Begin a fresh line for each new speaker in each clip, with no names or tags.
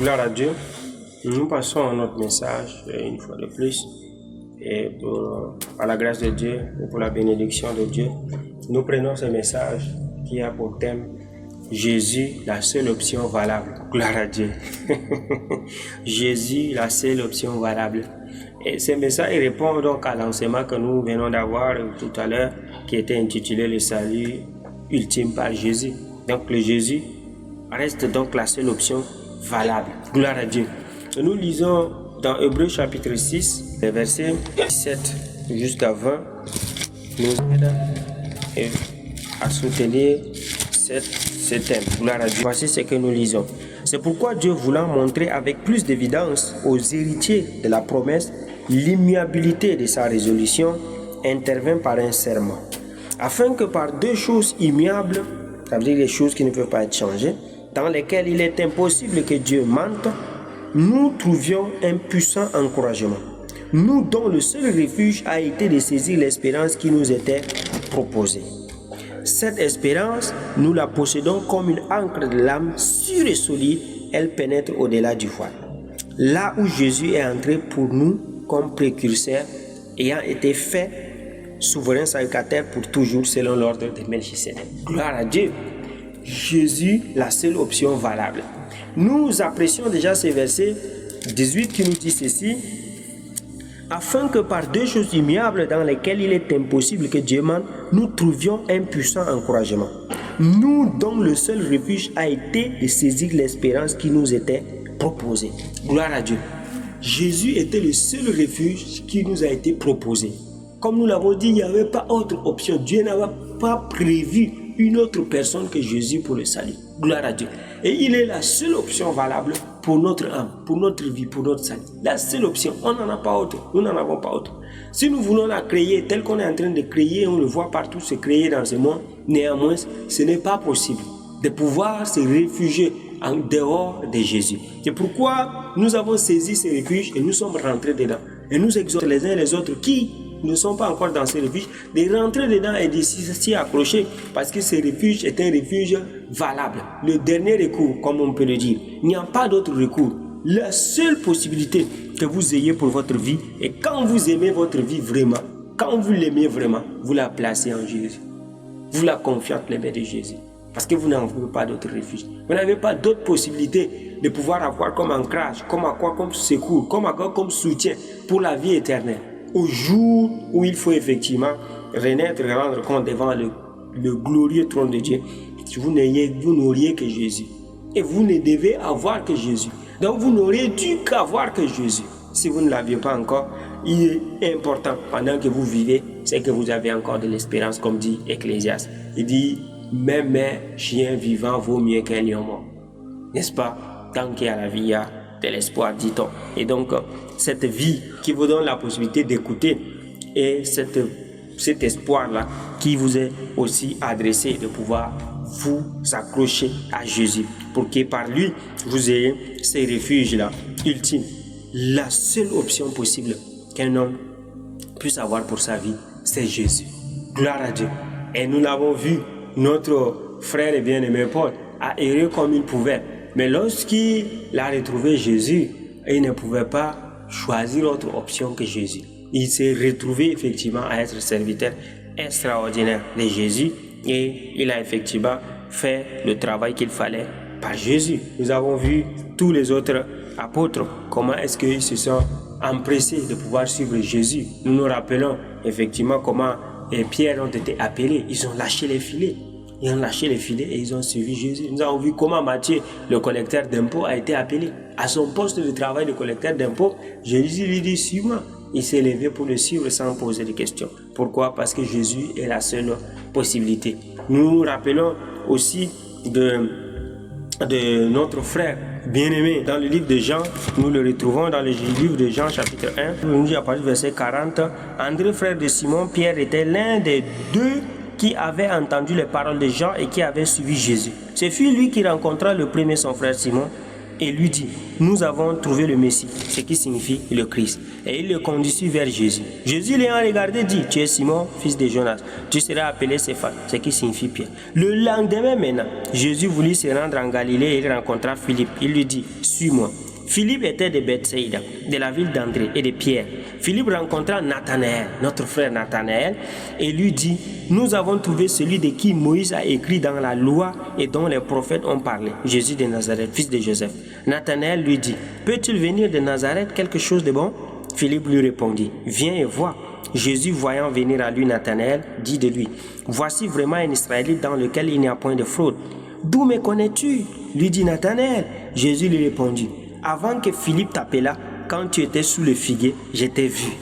Gloire à Dieu. Nous passons à notre message une fois de plus. Et par la grâce de Dieu et pour la bénédiction de Dieu, nous prenons ce message qui a pour thème Jésus, la seule option valable. Gloire à Dieu. Jésus, la seule option valable. Et ce message répond donc à l'enseignement que nous venons d'avoir tout à l'heure, qui était intitulé Le salut ultime par Jésus. Donc le Jésus reste donc la seule option valable. Gloire à Dieu. Nous lisons dans Hébreux chapitre 6, les versets 17 jusqu'à 20, nous aident à soutenir ce thème. Gloire à Dieu. Voici ce que nous lisons. C'est pourquoi Dieu, voulant montrer avec plus d'évidence aux héritiers de la promesse l'immuabilité de sa résolution, intervint par un serment, afin que par deux choses immuables, ça veut dire les choses qui ne peuvent pas être changées, dans lesquelles il est impossible que Dieu mente, nous trouvions un puissant encouragement. Nous dont le seul refuge a été de saisir l'espérance qui nous était proposée. Cette espérance, nous la possédons comme une ancre de l'âme sûre et solide, elle pénètre au-delà du voile. Là où Jésus est entré pour nous comme précurseur, ayant été fait souverain sacrificateur pour toujours selon l'ordre de Melchisédek. Gloire à Dieu. Jésus, la seule option valable. Nous apprécions déjà ces versets 18 qui nous dit ceci, afin que par deux choses immuables dans lesquelles il est impossible que Dieu mente, nous trouvions un puissant encouragement. Nous dont le seul refuge a été de saisir l'espérance qui nous était proposée. Gloire à Dieu. Jésus était le seul refuge qui nous a été proposé. Comme nous l'avons dit, il n'y avait pas autre option. Dieu n'avait pas prévu une autre personne que Jésus pour le salut. Gloire à Dieu. Et il est la seule option valable pour notre âme, pour notre vie, pour notre salut. La seule option. On n'en a pas autre. Nous n'en avons pas autre. Si nous voulons la créer telle qu'on est en train de créer, on le voit partout se créer dans ce monde, néanmoins, ce n'est pas possible de pouvoir se réfugier en dehors de Jésus. C'est pourquoi nous avons saisi ces refuges et nous sommes rentrés dedans. Et nous exhortons les uns et les autres qui ne sont pas encore dans ces refuges, de rentrer dedans et de s'y accrocher, parce que ce refuge est un refuge valable. Le dernier recours, comme on peut le dire. Il n'y a pas d'autre recours. La seule possibilité que vous ayez pour votre vie, et quand vous aimez votre vie vraiment, quand vous l'aimez vraiment, vous la placez en Jésus. Vous la confiez entre les mains de Jésus. Parce que vous n'avez pas d'autre refuge. Vous n'avez pas d'autre possibilité de pouvoir avoir comme ancrage, comme secours, comme soutien pour la vie éternelle. Au jour où il faut effectivement renaître et rendre compte devant le glorieux trône de Dieu, vous n'auriez que Jésus. Et vous ne devez avoir que Jésus. Donc vous n'auriez dû qu'avoir que Jésus. Si vous ne l'aviez pas encore, il est important pendant que vous vivez, c'est que vous avez encore de l'espérance, comme dit Ecclésiaste. Il dit, même un chien vivant vaut mieux qu'un lion mort. N'est-ce pas? Tant qu'il y a la vie, il y a de l'espoir, dit-on. Et donc, cette vie qui vous donne la possibilité d'écouter et cet espoir-là qui vous est aussi adressé de pouvoir vous accrocher à Jésus pour que par lui, vous ayez ces refuges-là ultimes. La seule option possible qu'un homme puisse avoir pour sa vie, c'est Jésus. Gloire à Dieu. Et nous l'avons vu, notre frère et bien-aimé Paul a erré comme il pouvait. Mais lorsqu'il a retrouvé Jésus, il ne pouvait pas choisir autre option que Jésus. Il s'est retrouvé effectivement à être serviteur extraordinaire de Jésus et il a effectivement fait le travail qu'il fallait par Jésus. Nous avons vu tous les autres apôtres, comment est-ce qu'ils se sont empressés de pouvoir suivre Jésus. Nous nous rappelons effectivement comment Pierre ont été appelés, ils ont lâché les filets. Ils ont lâché les filets et ils ont suivi Jésus. Nous avons vu comment Matthieu, le collecteur d'impôts, a été appelé à son poste de travail de collecteur d'impôts. Jésus lui dit, suis-moi. Il s'est levé pour le suivre sans poser de questions. Pourquoi? Parce que Jésus est la seule possibilité. Nous nous rappelons aussi de notre frère bien-aimé. Dans le livre de Jean, nous le retrouvons dans le livre de Jean chapitre 1. Nous dit à partir du verset 40, André, frère de Simon, Pierre était l'un des deux qui avait entendu les paroles de Jean et qui avait suivi Jésus. Ce fut lui qui rencontra le premier son frère Simon et lui dit, nous avons trouvé le Messie, ce qui signifie le Christ. Et il le conduisit vers Jésus. Jésus l'ayant regardé dit, tu es Simon, fils de Jonas, tu seras appelé Céphas, ce qui signifie Pierre. Le lendemain maintenant, Jésus voulut se rendre en Galilée et il rencontra Philippe. Il lui dit, suis-moi. Philippe était de Bethsaïda, de la ville d'André et de Pierre. Philippe rencontra Nathanaël, notre frère Nathanaël, et lui dit, nous avons trouvé celui de qui Moïse a écrit dans la loi et dont les prophètes ont parlé, Jésus de Nazareth, fils de Joseph. Nathanaël lui dit, peut-il venir de Nazareth quelque chose de bon? Philippe lui répondit, viens et vois. Jésus, voyant venir à lui Nathanaël, dit de lui, voici vraiment un Israélite dans lequel il n'y a point de fraude. D'où me connais-tu? Lui dit Nathanaël. Jésus lui répondit, avant que Philippe t'appelât, quand tu étais sous le figuier, je t'ai vu.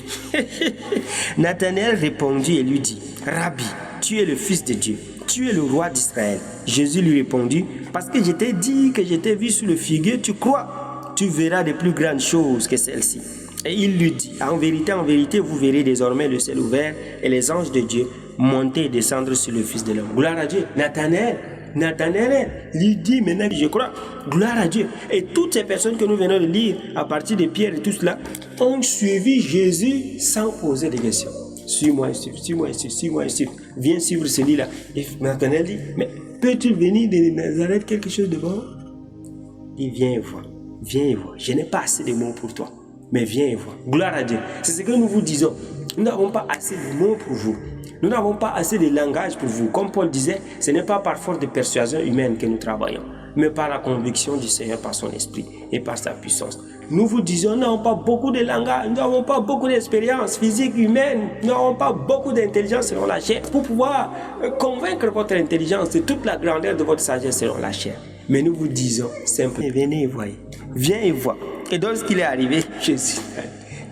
Nathanaël répondit et lui dit, Rabbi, tu es le Fils de Dieu, tu es le roi d'Israël. Jésus lui répondit, parce que je t'ai dit que je t'ai vu sous le figuier, tu crois, tu verras de plus grandes choses que celles-ci. Et il lui dit, en vérité, vous verrez désormais le ciel ouvert et les anges de Dieu monter et descendre sur le Fils de l'homme. Gloire à Dieu. Nathanaël lui dit maintenant, je crois, gloire à Dieu. Et toutes ces personnes que nous venons de lire à partir de Pierre et tout cela ont suivi Jésus sans poser de questions. Suis-moi, suis-moi. Viens suivre celui-là. Et Nathanaël dit, mais peux-tu venir de Nazareth quelque chose de bon? Il vient et voit. Je n'ai pas assez de mots pour toi, mais viens et vois. Gloire à Dieu. C'est ce que nous vous disons. Nous n'avons pas assez de mots pour vous. Nous n'avons pas assez de langage pour vous. Comme Paul disait, ce n'est pas par force de persuasion humaine que nous travaillons, mais par la conviction du Seigneur, par son esprit et par sa puissance. Nous vous disons, nous n'avons pas beaucoup de langage, nous n'avons pas beaucoup d'expérience physique, humaine, nous n'avons pas beaucoup d'intelligence selon la chair pour pouvoir convaincre votre intelligence de toute la grandeur de votre sagesse selon la chair. Mais nous vous disons simplement, venez et voyez, viens et vois. Et lorsqu'il est arrivé, Jésus,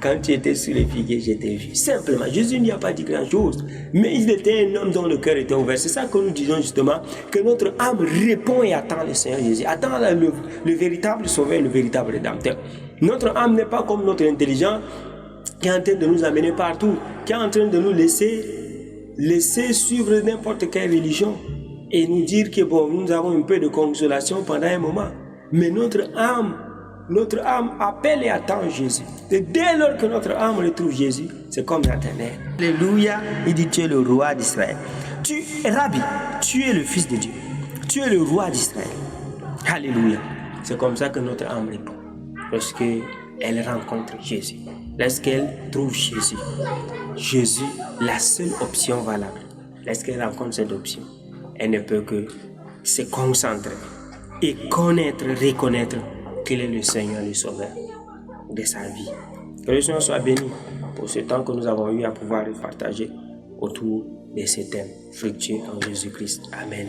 quand tu étais sous les figuiers, je t'ai vu. Simplement, Jésus n'y a pas dit grand-chose, mais il était un homme dont le cœur était ouvert. C'est ça que nous disons justement, que notre âme répond et attend le Seigneur Jésus, attend le véritable sauveur, le véritable rédempteur. Notre âme n'est pas comme notre intelligence qui est en train de nous amener partout, qui est en train de nous laisser suivre n'importe quelle religion et nous dire que bon, nous avons un peu de consolation pendant un moment. Mais notre âme appelle et attend Jésus. Et dès lors que notre âme retrouve Jésus, c'est comme Nathanaël. Alléluia, il dit, tu es le roi d'Israël. Rabbi, tu es le Fils de Dieu. Tu es le roi d'Israël. Alléluia. C'est comme ça que notre âme répond. Lorsqu'elle rencontre Jésus. Lorsqu'elle trouve Jésus. Jésus, la seule option valable. Lorsqu'elle rencontre cette option, elle ne peut que se concentrer et reconnaître qu'il est le Seigneur, le Sauveur de sa vie. Que le Seigneur soit béni pour ce temps que nous avons eu à pouvoir partager autour de ces thèmes fructueux en Jésus-Christ. Amen.